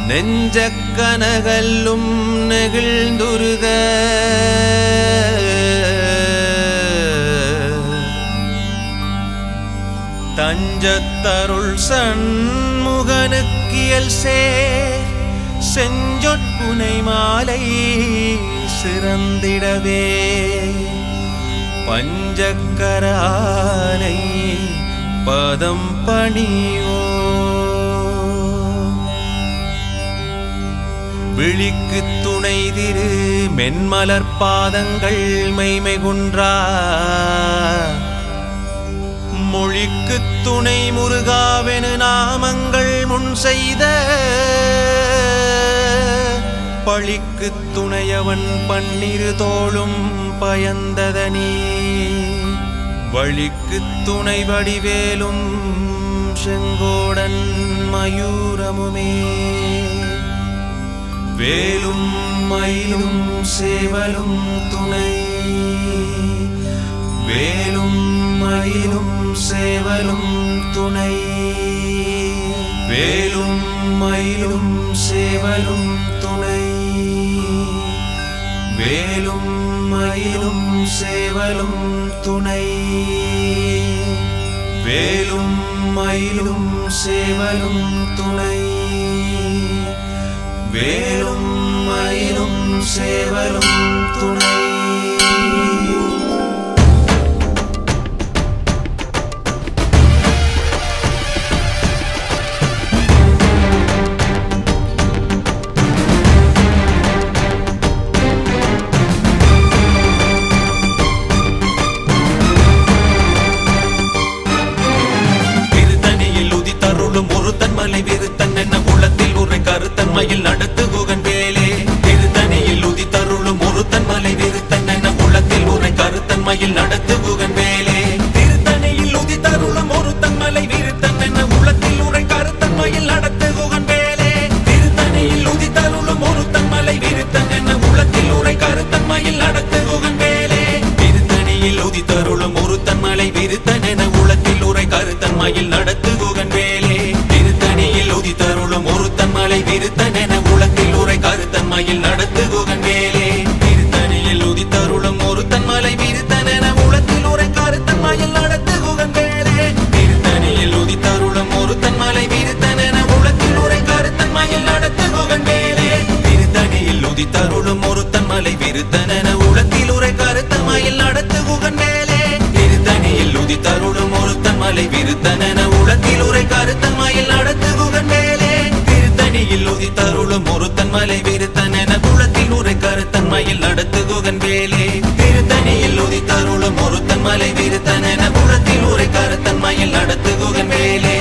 நெஞ்சக்கனகல்லும் நெகிழ்ந்துருக தஞ்சத்தருள் சண்முகனுக்கியல் சேர் செஞ்சொற்புனை மாலை சிறந்திடவே பஞ்சக்கரானை பதம் பணியோ விழிக்கு துணை திரு மென்மலர் பாதங்கள் மெய்மை குன்றா மொழிக்கு துணை முருகாவெனு நாமங்கள் முன் செய்த பழிக்கு துணையவன் பன்னிரு தோளும் பயந்ததனி வழிக்கு துணை வடிவேலும் செங்கோடன் மயூரமுமே வேலும் மயிலும் சேவலும் துணை வேலும் மயிலும் சேவலும் துணை வேலும் மயிலும் சேவலும் துணை வேலும் மயிலும் சேவலும் துணை வேலும் மயிலும் சேவலும் துணை வேலும் மயிலும் சேவலும் துணை மயில் நடத்து குகன் வேலே திருத்தணியில் உதித்தருளும் ஒருத்தன் மலை விருத்தன் என குளத்தில் உரை கருத்தன் மயில் நடத்து குகன் வேலே திருத்தணியில் உதித்தருளும் ஒருத்தன் மலை விருத்தன் என குளத்தில் உரை கருத்தன் மயில் நடத்து குகன் வேலே திருத்தணியில் உதித்தருளும் ஒருத்தன் மலை விருத்தன் என குளத்தில் உரை கருத்தன் மயில் நடத்து குகன் வேலே திருத்தணியில் உதித்தருளும் ஒருத்தன் மலை விருத்தன் என குளத்தில் உரை கருத்தன் மயில் நடத்து குகன் வேலே திருத்தணியில் உதித்தருளும் ஒருத்தன் மலை விருத்தன் என உலகில் உரை கருத்தன் மயில் நடத்து குகன் வேலே திருத்தணியில் உதித்தருளும் ஒருத்தன் மலை விருத்தன் என உலகில் உரை கருத்தன் மயில் நடத்து குகன் வேலே திருத்தணியில் உதித்தருளும் ஒருத்தன் மலை விருத்தன் என உலகில் உரை கருத்தன் மயில் நடத்து குகன் வேலே திருத்தணியில் உதித்தருளும் ஒருத்தன் மலை விருத்தன் என உலகில் உரை கருத்தன் மயில் நடத்து குகன் வேலே திருத்தணியில் உதித்தருளும் ஒருத்தன் மலை விருத்தன் என உலகில் உரை கருத்தன் மயில் நடத்து குகன் வேலே திருத்தணியில் உதித்தருளும் ஒருத்தன் மலை விருத்தன் என குளத்தில் உரை கருத்தன் மயில் நடத்து குகன் வேலே திருத்தணியில் உதித்தருளும் ஒருத்தன் மலை விருத்தன் என குளத்தில் உரை கருத்தன் மயில் நடத்து குகன் வேலே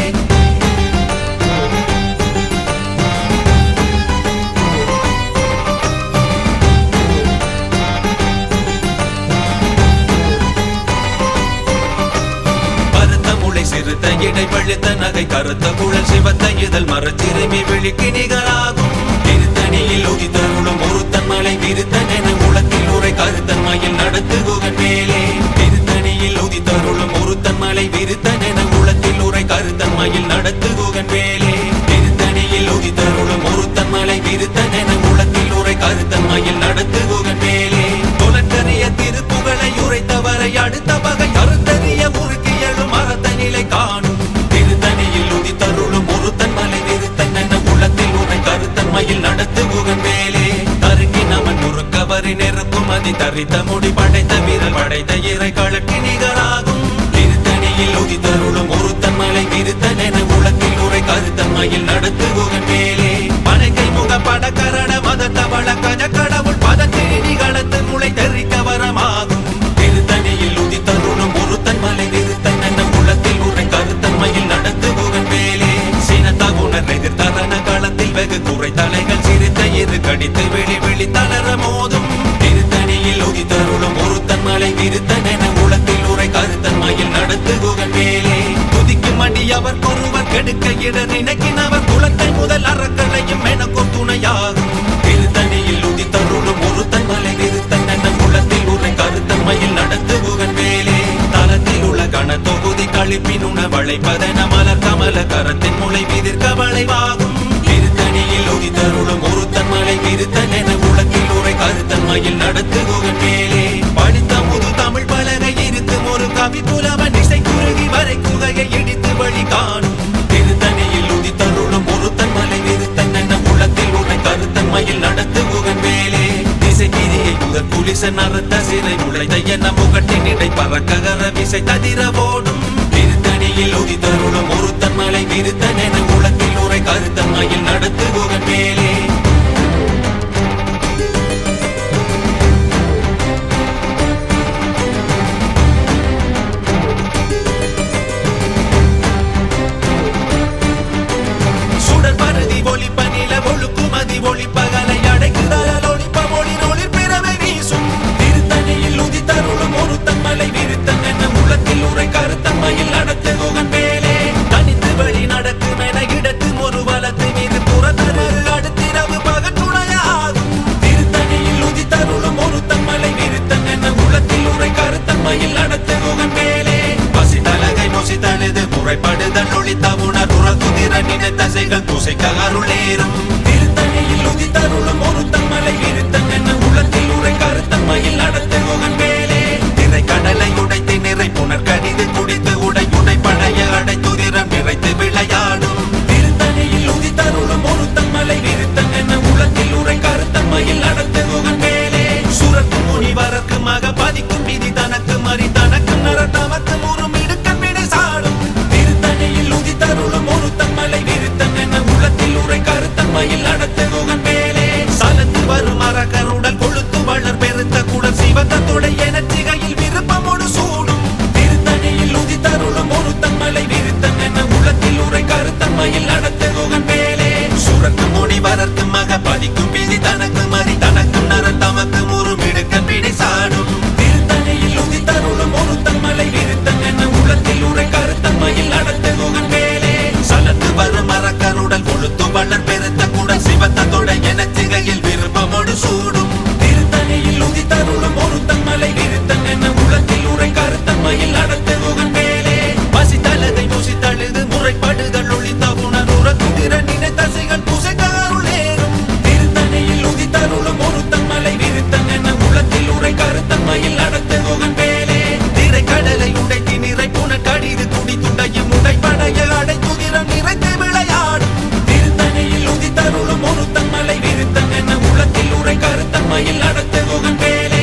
சிறுத்த இடை பழுத்த நகை கருத்த குழல் சிவத்த இதழ் மரச்சிறுமி விழிக்கு நிகராகும் திருத்தணியில் உதித்தருளும் ஒருத்தன் மலை விருத்தன் என உலகில் உரை கருத்தன் மயில் நடத்து குகன் வேலே திருத்தணியில் உதித்தருளும் ஒருத்தன் மலை விருத்தன் என உலகில் உரை கருத்தன் மயில் நடத்து குகன் வேலே திருத்தணியில் உதித்தருளும் ஒருத்தன் மலை விருத்தன் என உலகில் உரை கருத்தன் மயில் நடத்து குகன் வேலே தொலக்கரிய திருப்புகழை உரைத்தவரை அடுத்த வகை கருத்தறிய உருக்கியலும் அறத்தனிலை காணும் திருத்தணியில் உதித்தருளும் ஒருத்தன் மலை விருத்தன் என உலகில் உரை கருத்தன் மயில் நடத்து குகன் வேலே தருக்கி நமன் முறுக்கவரி நெருப்பும் அதி தரித்த முடி படைத்த வீரல் படைத்த இறை கழட்டி நிகராகும் திருத்தணியில் உதித்தருளும் ஒருத்தன் மலை விருத்தன் என உலகில் உரை கருத்தன் மயில் நடத்து குகன் வேலே பனைக்கை முக படக்கரட மதத்த வள கஜ கடவுள் பதத்திரி நிகழத்து முளை தெரிக்க வரமாகும் திருத்தணியில் உதித்தருளும் ஒருத்தன் மலை விருத்தன் என உலகில் உரை கருத்தன் மயில் நடத்து குகன் வேலே சீனத்தகுணர் எதிர்த்தரன களத்தில் வெகு குறை தலைகள் சிரித்த இரு கடித்து வெளி வெளி தளர மோதும் திருத்தணியில் உதித்தருளும் ஒருத்தன் மலை விருத்தன் என உலகில் உரை கருத்தன் மயில் நடத்து குகன் வேலே துதிக்கும் அடி அவர் ஒருவர் கெடுக்க இட நினைக்கினவர் குலத்தை முதல் அறக்களையும் எனக்கும் துணையாகும் திருத்தணியில் உதித்தருளும் ஒருத்தன் மலை விருத்தன் என உலகில் உரை கருத்தன் மயில் நடத்து குகன் வேலே தலத்தில் உள்ள கண தொகுதி கழிப்பின் உணவளைப்பதென மலர் கமல கரத்தின் முளை விதிர்க்க வளைவாகும் திருத்தணியில் உதித்த கருத்தன்மையில் நடத்துகுகன் மேலே படித்த முது தமிழ் பலகை இருக்கும் ஒரு கவி புலவன் இசை குறுகி வரை குகையை இடித்து வழி காணும் திருத்தணியில் உதித்தருளும் ஒருத்தன் மலை விருத்தன் என்ற உள்ளத்தில் உன்னை கருத்தன்மையில் நடத்துகுகன் மேலே திசைகிரியை முதல் புலிசன் அறுத்த சிறை முளைத்த என முகட்டின் இடை பறக்ககர விசை ததிர ஓடும் திருத்தணியில் உதித்தருளும் ஒருத்தன் மலை விருத்தன் என உள்ளத்தில் உரை கருத்தன்மையில் நடத்துகுகன் மேலே ஒளிப்பகலை அடைக்குதல் ஒளிப்ப ஒளி ஒளி பிறவை வீசும் திருத்தணியில் உதித்தருளும் ஒருத்தன் மலை விருத்தன் என உள்ளத்தில் உரை கருத்தன்மையில் நடத்துகுகன் மேலே தனித்து வழி நடக்கும் என இடத்து ஒரு வலத்து மீது புறத்தரு அடுத்திரவு பகத்துணையாகும் திருத்தணியில் உதித்தருளும் ஒருத்தன் மலை விருத்தன் என உள்ளத்தில் உரை கருத்தன்மையில் நடத்துகுகன் மேலே பசி தலகை மொசி தழுது முறைப்படுதல் ஒளித்த உணர் உறகுதிர நினைத்த தசைகள் புசைக்க அருளேறும் உதித்தருளும் ஒருத்தன் மலை விருத்தன் என உள்ளத்தில் உரை கருத்தன்மையில் நடத்துகுகன் மேலே திரை கடலை உடைத்து நிறை புனர் கடிது குடித்து உடை உடை பழைய அடைத்துதிரம் நிறைத்து விளையாடும் திருத்தணியில் உதித்தருளும் ஒருத்தன் மலை விருத்தன் என உள்ளத்தில் உரை கருத்தன்மையில் நடத்துகுகன் மேலே சுரக்கு முனிவரக்கு மக பதிக்கும் விதி தனக்கு மறி தனக்கு நர தமக்கு முறும் இடுக்கன் வினை சாடும் திருத்தணியில் உதித்தருளும் ஒருத்தன் மலை விருத்தன் என உள்ளத்தில் உரை கருத்தன்மையில் நடத்துகுகன் வரும் மரகருடல் கொழுத்து வளர் பெருத்த குடல் சிவத்தோட எனச்சிகையில் விருப்பமோடு சூடும் திருத்தணியில் உதித்தருளும் ஒருத்தன் மலை விருத்தன் என உள்ளத்தில் உரை கருத்தன்மையில் நடத்துகுகன் மேலே சுரக்கு முனி வரத்து மக பதிக்கும் விதி தனக்கு மறி தனக்கு நர தமக்கு முறும் இடுக்கன் விடை சாடும் திருத்தணியில் உதித்தருளும் ஒருத்தன் மலை விருத்தன் என உள்ளத்தில் உரை கருத்தன்மையில் நடத்துகுகன் மேலே சலத்து வரும் மரகருடல் கொழுத்து வளர் பெருத்த குடல் சிவத்தோட எனச்சிகையில் சூடும் திருத்தணியில் உதித்தருளும் ஒருத்தன் மலை விருத்தன் என உள்ளத்தில் உரை கருத்தன்மையில் நடத்துகுகன் மேலே பசி தலகை முசி தழுது முறைப்படுதல் ஒளித்த உணர் உறக்குதிர நினைத்த தசைகள் புசைக்க அருளேறும் திருத்தணியில் உதித்தருளும் ஒருத்தன் மலை விருத்தன் என உள்ளத்தில் உரை கருத்தன்மையில் நடத்துகுகன் மேலே திரை கடலை உடைத்தி நிறை புனர் கடிது குடி துண்டையும் உடைப்படைய அடைத்துதிரம் நிறைத்து விளையாடும் திருத்தணியில் உதித்தருளும் ஒருத்தன் மலை விருத்தன் என உள்ளத்தில் உரை கருத்தன்மையில் நடத்துகுகன் மேலே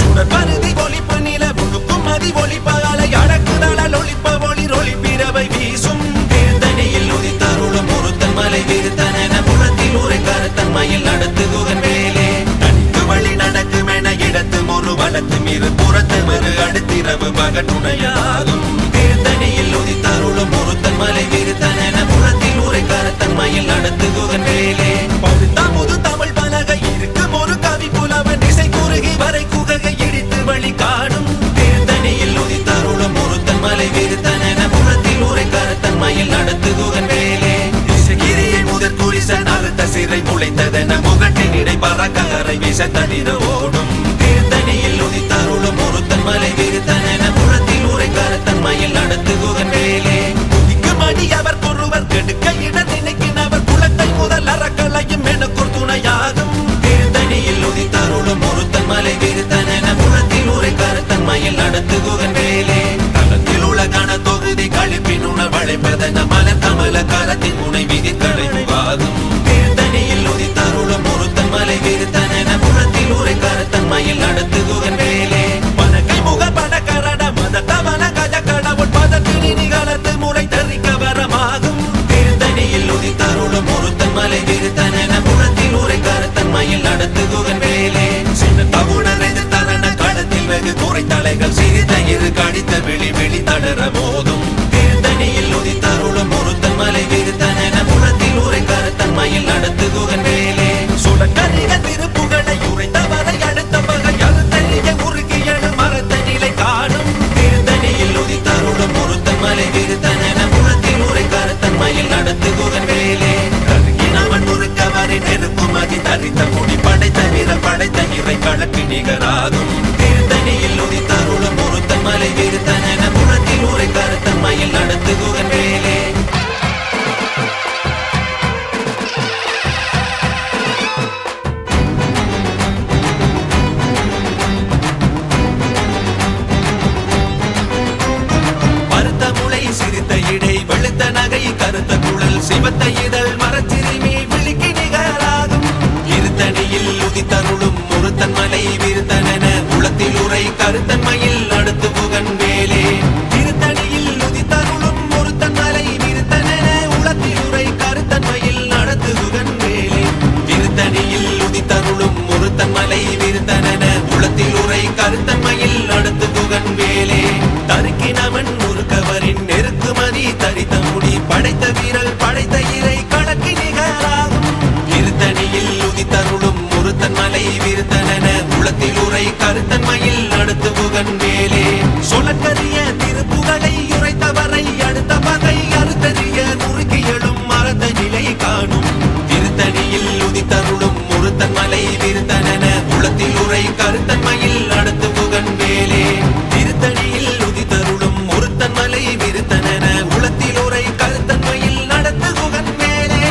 சுடர் பருதி ஒளிப்பு நில உழுக்கும் மதி ஒளிப்பகலை அடக்குதல் ஒளிப்ப ஒளி ஒளி பிறவை வீசும் திருத்தணியில் உதித்தருளும் ஒருத்தன் மலை விருத்தன் என புறத்தில் உரை கருத்தன்மையில் நடத்துகுகன் மேலே தனித்து வழி நடக்கும் என இடத்து ஒரு வளத்து மீது புறத்து மறு அடுத்திரவு பகட்டுணையாகும் திருத்தணியில் உதித்தருளும் ஒருத்தன் மலை விருத்தன் என புறத்தில் உரை கருத்தன்மையில் நடத்துகுகன் மேலே படுத்த முது தமிழ் பலகை இருக்கும் ஒரு கவி புலவன் இசை குறுகி வரை குகையை இடித்து வழி காடும் திருத்தணியில் உதித்தருளும் ஒருத்தன் மலை விருத்தன் என புறத்தில் உரை கருத்தன்மையில் நடத்துகுகன் மேலே திசைகிரியை முதற் குரிசன் அறுத்த சிறை முளைத்ததென முகட்டின் இடை பறக்கரை வீச தனிர ஓடும் திருத்தணியில் உதித்தருளும் ஒருத்தன் மலை விருத்தன் என புறத்தில் உரை கருத்தன்மையில் நடத்துகுகன் மேலே உதிக்கும் அடி அவர் பொருவர் கெடுக்க இட நினைக்கினவர் குலத்தை முதல் அறக்கலையும் எனக்கொரு துணையாகும் திருத்தணியில் உதித்தருளும் ஒருத்தன் மலை விருத்தன் என புறத்தில் உரை கருத்தன்மையில் நடத்துகுகன் மேலே களத்தில் உள்ள கன தொகுதி கழிப்பின் உணர் வளைப்பதென மலர் கமல கரத்தின் முனை விதி தடைவாகும் திருத்தணியில் உதித்தருளும் ஒருத்தன் மலை விருத்தன் என புறத்தில் உரை கருத்தன்மையில் நடத்துகுகன் மேலே பனக்கை முக பணக்கரட மத தவன கஜ கடவுள் பதத்தினி நிகழத்து முறை தரிக்க வரமாகும் திருத்தணியில் உதித்தருளும் ஒருத்தன் மலை விருத்தன் என புறத்தில் உரை கருத்தன்மையில் நடத்துகுகன் மேலே சின்ன தவுணர் எதிர்த்தரண களத்தில் வெகு குறை தலைகள் சிறித இரு கடித்த விழி விழி தளர மோதும் திருத்தணியில் உதித்தருளும் ஒருத்தன் மலை விருத்தன் என புறத்தில் உரை கருத்தன்மையில் நடத்துகுகன் மேலே சுடக்கரிக திருப்புகழை உரைத்தவரை அடுத்த பகை அறுத்தறிய உருகியடு மரத்த நிலை காணும் திருத்தணியில் உதித்தருளும் ஒருத்தன் மலை விருத்தன் என புறத்தில் உரை கருத்தன்மையில் நடத்துகுகன் மேலே கருகினவன் முறுக்கவரை நெருக்கும் அதி தரித்த முடி படைத்த வீர படைத்த இறை கணக்கு நிகராகும் திருத்தணியில் உதித்தருளும் ஒருத்தன் மலை விருத்தன குளத்தில் உரை கருத்தன் மயில் நடத்து குகன் வேலே சிரித்த இடை வெளுத்த நகை கருத்த குழல் சிவத்த இதழ் மரச்சிறுமி விழிக்கு நிகராகும் இருத்தணியில் உதித்தருளும் ஒருத்தன் மலை விருத்தன உளத்தில் உரை கருத்தன் மயில் நடத்து புகன் வேலே இருத்தணியில் உதித்தருளும் ஒருத்தன் மலை விருத்தன உளத்தில் உரை கருத்தன் மயில் நடத்து புகன் வேலே இருத்தணியில் உதித்தருளும் ஒருத்தன் மலை விருத்தன உளத்தில் உரை கருத்தன் மயில் நடத்து புகன் வேலே தருக்கினவன் முறுக்கவரின் நெருக்குமதி தரித்த முடி படைத்த வீரல் படைத்த இறை கணக்கு நிகராகும் இருத்தணியில் உதித்தருளும் ஒருத்தன் மலை விருத்தன உளத்தில் உரை கருத்தன் மயில் நடத்து புகன் வேலே சொலக்கரிய திருப்புகளை உரைத்தவரை அடுத்த பகை அறுத்தறிய நுறுக்கி எழும் மறந்த நிலை காணும் திருத்தணியில் உதித்தருளும் ஒருத்தன் மலை விருத்தன உளத்தில் உரை கருத்தன் மயில் நடத்து புகன் வேலே திருத்தணியில் உதித்தருளும் ஒருத்தன் மலை விருத்தன உளத்தில் உரை கருத்தன் மயில் நடத்து புகன் வேலே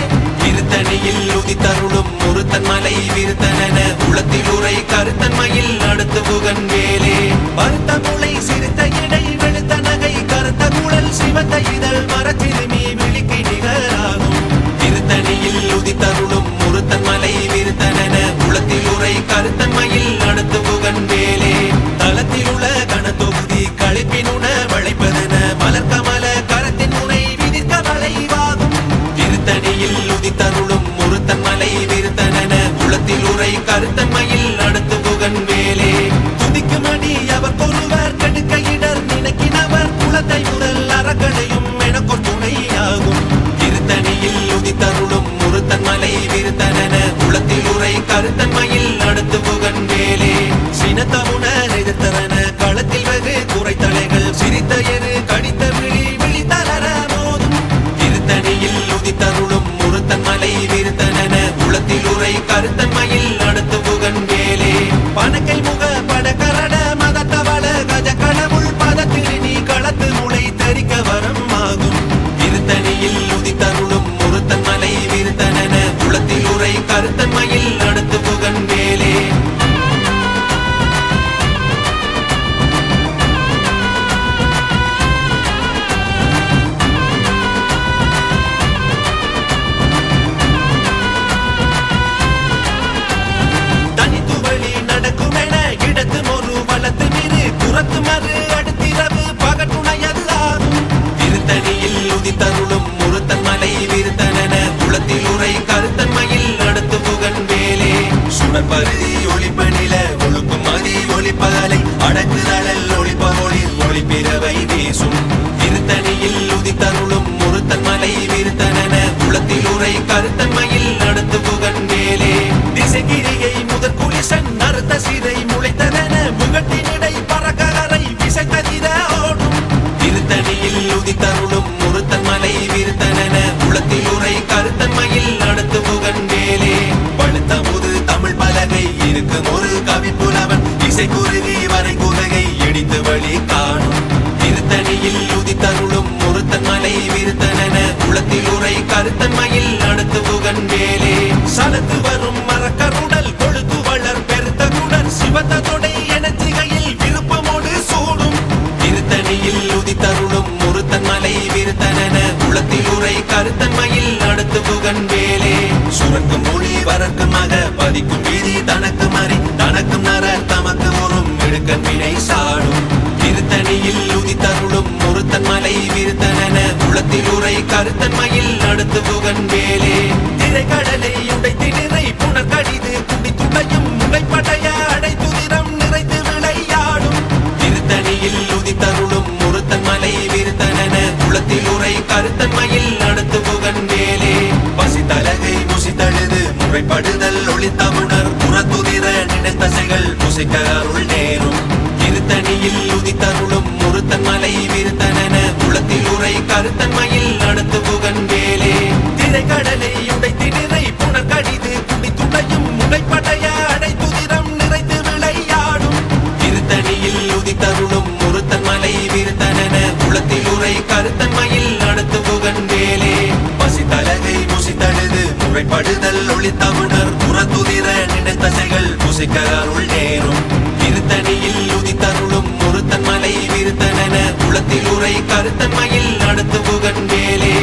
திருத்தணியில் உதித்தருளும் ஒருத்தன் மலை விருத்தன உளத்தில் உரை கருத்தன் மயில் நடத்து புகன் வேலே பருத்த முளை சிறுத்த இடை வெளுத்த நகை கருத்த குழல் சிவத்த இதழ் மரச்சிறுமி விழிக்கு நிகராகும் திருத்தணியில் உதித்தருளும் ஒருத்தன் மலை விருத்தன உளத்தில் உரை கருத்தன் மயில் நடத்து புகன் வேலே தளத்தில் உள்ள கணத்தொகுதி கழிப்பினுண வளைப்பதென மலர்கமல கரத்தின் முனை விதிர்க்க வளைவாகும் திருத்தணியில் உதித்தருளும் ஒருத்தன் மலை விருத்தன உளத்தில் உரை கருத்தன் மயில் நடத்து புகன் வேலே துதிக்கும் அடி அவர் ஒருவர் கடுக்க இடர் நினைக்கினவர் குலத்தை முதல் அறக்கடையும் எனக்கொரு துணையாகும் திருத்தணியில் உதித்தருளும் ஒருத்தன் மலை விருத்தன உளத்தில் உரை கருத்தன் மயில் நடத்து புகன் வேலே சினத்தமுனர் எதிர்த்தரன களத்தில் வெகு குறைத்தலைகள் சிரித்த எரு கடித்த விழி விழித்தளர மோதும் திருத்தணியில் உதித்தருளும் ஒருத்தன் மலை விருத்தன உளத்தில் உரை கருத்தன் மயில் நடத்து புகன் வேலே பணக்கை முக படக்கரட மதத்தவள கஜ கடவுள் பதத்திருநீ களத்து முளை தெரிக்க வரம் ஆகும் திருத்தணியில் உதித்தருளும் ஒருத்தன் மலை விருத்தன உளத்தில் உரை கருத்தன் மயில் நடத்து புகன் வேலே தருளும் ஒருத்தன் மலை விருத்தன உளத்தில் உரை கருத்தன் மயில் நடத்து புகன் வேலே சுடற்பருதி ஒளிப்பனில ஒழுக்கும் மதி ஒளிப்பகலை அடக்கு தழல் ஒளிப்ப ஒளி ஒளிப்பிறவை வீசும் திருத்தணியில் உதித்தருளும் ஒருத்தன் மலை விருத்தன உளத்தில் உரை கருத்தன் மயில் நடத்து புகன் வேலே திசைகிரியை முதற் குலிசன் அறுத்த சிறை முளைத்ததன முகட்டினிடை பறக்கரை விசைத்ததிர ஓடும் திருத்தணியில் உதித்தருளும் ஒருத்தன் மலை விருத்தன உளத்தில் உரை கருத்தன் மயில் நடத்து புகன் வேலே பழுத்த முது தமிழ் பலகை இருக்கும் ஒரு கவி புலவன் இசை குருவி வரை குலகை இடித்து வழி காணும் திருத்தணியில் உதித்தருளும் ஒருத்தன் மலை விருத்தன உளத்தில் உரை கருத்தன் மயில் நடத்து புகன் வேலே சலத்து வரும் மரக்கருடல் கொழுத்து வளர் பெருத்த குடர் சிவத்த தொடை எனச்சிகையில் விருப்பமோடு சூடும் திருத்தணியில் உதித்தருளும் ஒருத்தன் மலை விருத்தன உளத்தில் உரை கருத்தன் மயில் நடத்து புகன் வேலே சுரக்கும் மொழி வரக்கும் மக பதிக்கும் வீதி தனக்கு மறி தனக்கும் நர தமக்கு ஒரும் இடுக்கன் வினை சாடும் திருத்தணியில் உதித்தருளும் ஒருத்தன் மலை விருத்தன உளத்தில் உரை கருத்தன் மயில் நடத்து புகன் வேலே திரைக்கடலை உடைத்து நிறை புனர் கடிது குடி துடையும் முளைப்படைய அடைத்துதிரம் நிறைத்து விளையாடும் திருத்தணியில் உதித்தருளும் ஒருத்தன் மலை விருத்தன உளத்தில் உரை கருத்தன் மயில் நடத்து புகன் வேலே பசித்தலகை முசித்தழுது முறைப்படுதல் ஒளித்தமுணர் புறத்துதிர நினைத்தசைகள் முசிக்க அருள் நேரும் திருத்தணியில் உதித்தருளும் ஒருத்தன் மலை விருத்தன உளத்தில் உரை கருத்தன் மயில் நடத்து புகன் வேலே திரைக்கடலை உடைத்து நிறை புனர் கடிது குடி துடையும் முளைப்படைய அடைத்துதிரம் நிறைத்து விளையாடும் திருத்தணியில் உதித்தருளும் ஒருத்தன் கெடுதல் ஒளித்தவுணர் புறத்துதிர நினைத்தசைகள் புசிக்க அருள் நேரும் திருத்தணியில் உதித்தருளும் ஒருத்தன் மலை விருத்தனென குளத்தில் உரை கருத்தன்மையில் நடத்து புகன் மேலே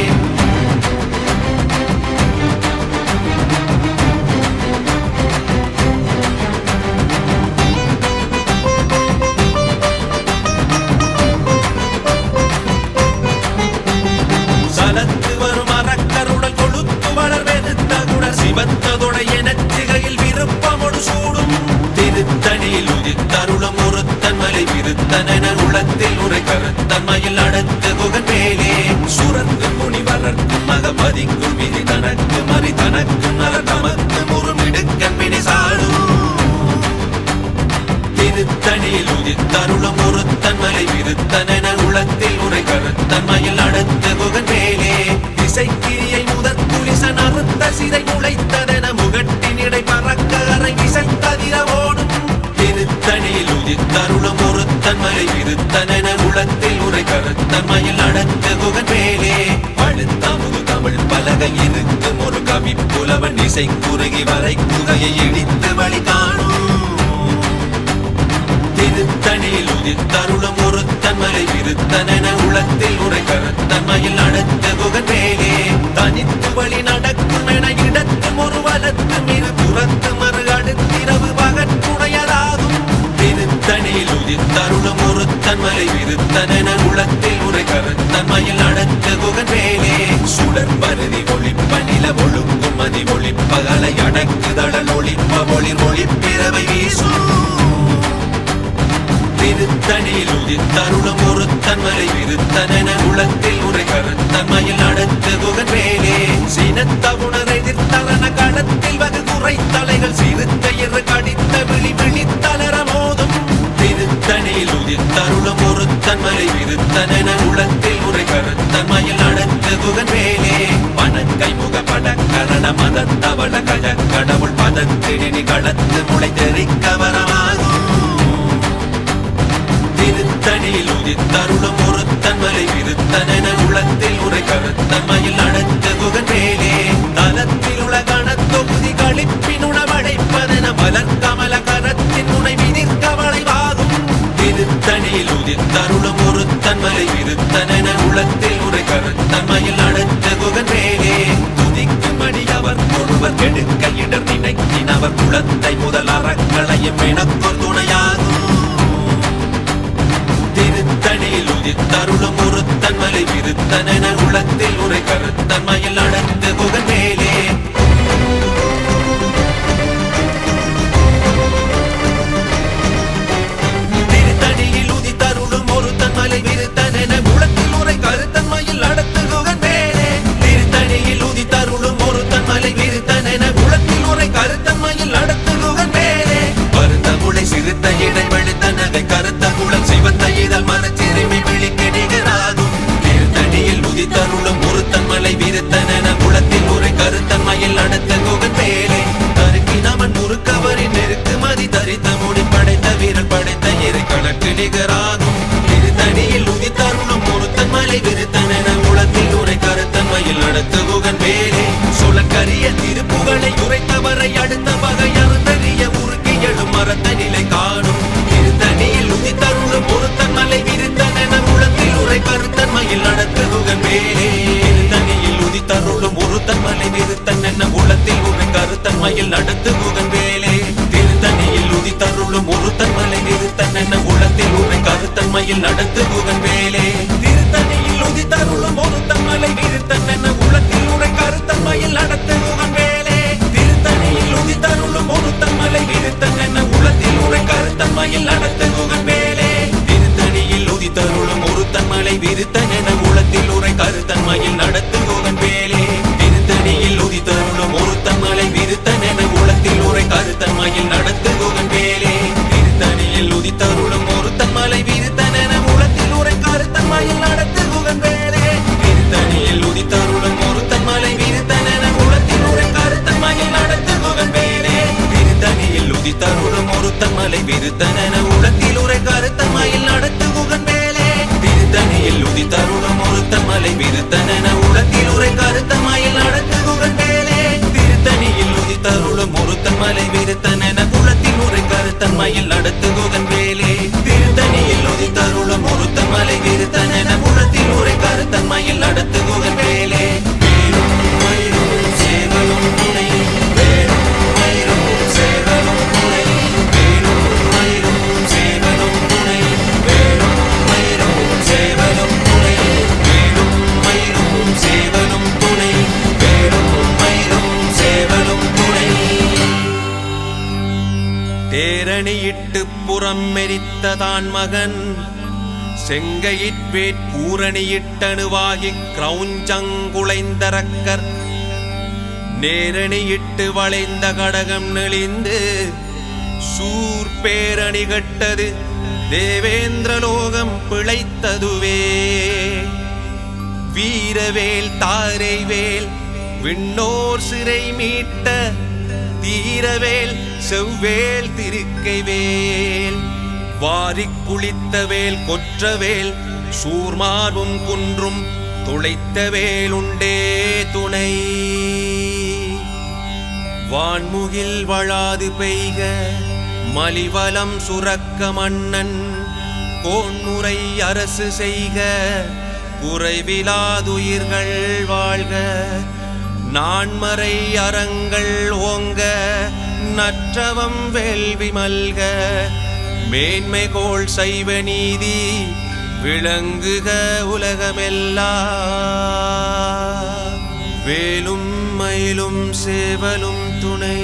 சலத்து வரும் அறக்கருடல் கொழுத்து வளர்வெடுத்தகுடர் சிவத்ததுடைய நெற்றிகையில் விருப்பமொடு சூடும் திருத்தணியில் உதித்தருளும் ஒருத்தன் மலை விருத்தனென உளத்தில் உரை கருத்தன்மையில் நடத்து குகன் மேலே சுரந்து முனி வளர்க்கும் மகமதிக்கும் விதி தனக்கு மறி தனக்கு நல தமக்கு முறுமிடுக்கன் வினை சாடும் திருத்தணியில் உதித்தருளும் ஒருத்தன் மலை விருத்தனென உளத்தில் உரை கருத்தன்மையில் நடத்து குகன் மேலே திசைக்கிரியை முதற் புலிசன் அறுத்த சிறை முளைத்ததென முகட்டினிடை பறக்க அறை விசைத்ததிர ஓடும் திருத்தணியில் உதித்தருளும் ஒருத்தன் மலை விருத்தனென உளத்தில் உரை கருத்தன்மையில் நடத்து குகன் மேலே பழுத்தமுது தமிழ் பலகை இருக்கும் ஒரு கவி புலவன் இசை குறுகி வரை குகையை இடித்து வழி காணும் திருத்தணியில் உதித்தருளும் ஒருத்தன் மலை விருத்தனென உளத்தில் உரை கருத்தன்மையில் நடத்து குகன் மேலே தனித்து வழி நடக்கும் என இடத்தும் ஒரு வலத்தும் இரு புறத்து மறு அடுத்திரவு பகற்றுடையதாகும் திருத்தணியில் உதித்தருளும் ஒருத்தன் மலை விருத்தனென உளத்தில் உரை கருத்தன்மையில் நடத்து குகன் மேலே சுடர் பருதி ஒளிப்ப நில ஒழுங்கும் மதி ஒளிப்பகலை அடக்குதடல் ஒளிப்ப ஒளிர் ஒளிப்பிறவை வீசும் திருத்தணியில் உதித்தருளும் ஒருத்தன் மலை விருத்தனென உளத்தில் உரை கருத்தன்மையில் நடத்து குகன் மேலே சினத்தவுணர் எதிர்த்தலன களத்தில் வகு குறைத்தலைகள் சிறுத்த இரு கடித்த விழி விழித்தளர மோதும் திருத்தணியில் உதித்தருளும் ஒருத்தன் மலை விருத்தனென உளத்தில் உரை கருத்தன்மையில் நடத்து குகன் மேலே பணக்கை முகப்பட கரண மதத்தவள கஜ கடவுள் பதத்தினி களத்து முளை தெரிக்க வரமாகும் திருத்தணியில் உதித்தருளும் ஒருத்தன் மலை விருத்தனென உளத்தில் உரை கருத்தன்மையில் நடத்து குகன் மேலே தலத்தில் உலகண தொகுதி களிப்பின் உணவடைப்பதென மலர் கமல கரத்தின் உனை விதிர்க்க வளைவாகும் திருத்தணியில் உதித்தருளும் ஒருத்தன் மலை விருத்தனென உளத்தில் உரை கருத்தன்மையில் நடத்து குகன் மேலே துதிக்கும் அடி அவர் ஒருவர் கெடுக்க இடர் நினைக்கினவர் குலத்தை முதல் அறக்களையும் எனக்கொரு துணையாகும் திருத்தணியில் உதித்தருளும் ஒருத்தன் மலை விருத்தனென உளத்தில் உரை கருத்தன்மையில் நடத்து குகன் மேலே திருத்தணியில் உதித்தருளும் ஒருத்தன் மலை விருத்தனென உளத்தில் உரை கருத்தன்மையில் நடத்து குகன் மேலே திருத்தணியில் உதித்தருளும் ஒருத்தன் மலை விருத்தனென உளத்தில் உரை கருத்தன்மையில் நடத்து குகன் மேலே வருத்த முளை சிறுத்த இடை வெளுத்த நகை கருத்த குளம் சிவந்த இதழ் மரச்சிறுமி விழிக்க நிகராகும் திருத்தணியில் உதித்தருளும் ஒருத்தன் மலை விருத்தனென குளத்தில் உரை கருத்தன்மையில் நடத்த குகன் மேலே தருக்கினவன் முறுக்கவரின் நெருக்கு மதி தரித்த முடி படைத்த வீரல் படைத்த இரு கணக்கு நிகராகும் திருத்தணியில் உதித்தருளும் ஒருத்தன் மலை விருத்தனென குளத்தில் உரை கருத்தன்மையில் நடத்த குகன் மேலே சொலக்கரிய திருப்புகழை உரைத்தவரை அடுத்த வகை அறுத்தறிய உருக்கி எழும் மரத்த நிலை காணும் திருத்தணியில் உதித்தருளும் ஒருத்தன் மலை விருத்தனென உளத்தில் உரை கருத்தன்மையில் நடத்து குகன் மேலே திருத்தணியில் உதித்தருளும் ஒருத்தன் மலை விருத்தனென உளத்தில் உரை கருத்தன்மையில் நடத்து குகன் மேலே திருத்தணியில் உதித்தருளும் ஒருத்தன் மலை விருத்தனென உளத்தில் உரை கருத்தன்மையில் நடத்து குகன் மேலே திருத்தணியில் உதித்தருளும் ஒருத்தன் மலை விருத்தனென உளத்தில் உரை கருத்தன்மையில் நடத்து குகன் மேலே திருத்தணியில் உதித்தருளும் ஒருத்தன் மலை விருத்தனென உளத்தில் உரை கருத்தன்மையில் நடத்து குகன் மேலே திருத்தணியில் உதித்தருளும் ஒருத்தன் மலை விருத்தனென உளத்தில் உரை கருத்தன்மையில் நடத்து குகன் மேலே திருத்தணியில் உதித்தருளும் ஒருத்தன் மலை விருத்தனென உளத்தில் உரை கருத்தன்மையில் நடத்து குகன் மேலே திருத்தணியில் உதித்தருளும் ஒருத்தன் மலை விருத்தனென உளத்தில் உரை கருத்தன்மையில் நடத்து குகன் மேலே திருத்தணியில் உதித்தருளும் ஒருத்தன் மலை விருத்தனென உளத்தில் உரை கருத்தன்மையில் நடத்து குகன் மேலே திருத்தணியில் உதித்தருளும் ஒருத்தன் மலை விருத்தனென உளத்தில் உரை கருத்தன்மையில் நடத்து குகன் மேலே திருத்தணியில் உதித்தருளும் ஒருத்தன் மலை விருத்தனென உளத்தில் உரை கருத்தன்மையில் நடத்து குகன் மேலே திருத்தணி கருத்தன்மையில் நடத்துகுகன் வேலே திருத்தணியில் உதித்தருளும் ஒருத்தன் மலை விருத்தன் என முழத்தில் உரை கருத்தன்மையில் நடத்துகுகன் வேலே வேலும் மயிலும் சேவலும் துணை வேலும் மயிலும் சேவலும் துணை வேலும் மயிலும் சேவலும் துணை வேலும் மயிலும் சேவலும் துணை வேலும் மயிலும் சேவலும் துணை வேலும் மயிலும் சேவலும் துணை தேரணியிட்டு புறம் மெரித்ததான் மகன் செங்கையிற்வேற் பூரணியிட்டணுவாகிக் கிரௌஞ்சங்குளைந்தரக்கர் நேரணியிட்டு வளைந்த கடகம் நெளிந்து சூர்பேரணி கட்டது தேவேந்திரலோகம் பிழைத்ததுவே வீரவேல் தாரைவேல் விண்ணோர் சிறை மீட்ட தீரவேல் செவ்வேல் திருக்கைவேல் வாரிக் குளித்தவேல் கொற்றவேல் சூர்மார்பும் குன்றும் துளைத்தவேலுண்டே துணை வான்முகில் வளாது பெய்க மலிவலம் சுரக்க மன்னன் கோன்முறை அரசு செய்க குறைவிலாதுயிர்கள் வாழ்க நான்மறை அறங்கள் ஓங்க நற்றவம் வேள்வி மல்க மேன்மைகோள் சைவ நீதி விளங்குக உலகமெல்லாம் வேலும் மயிலும் சேவலும் துணை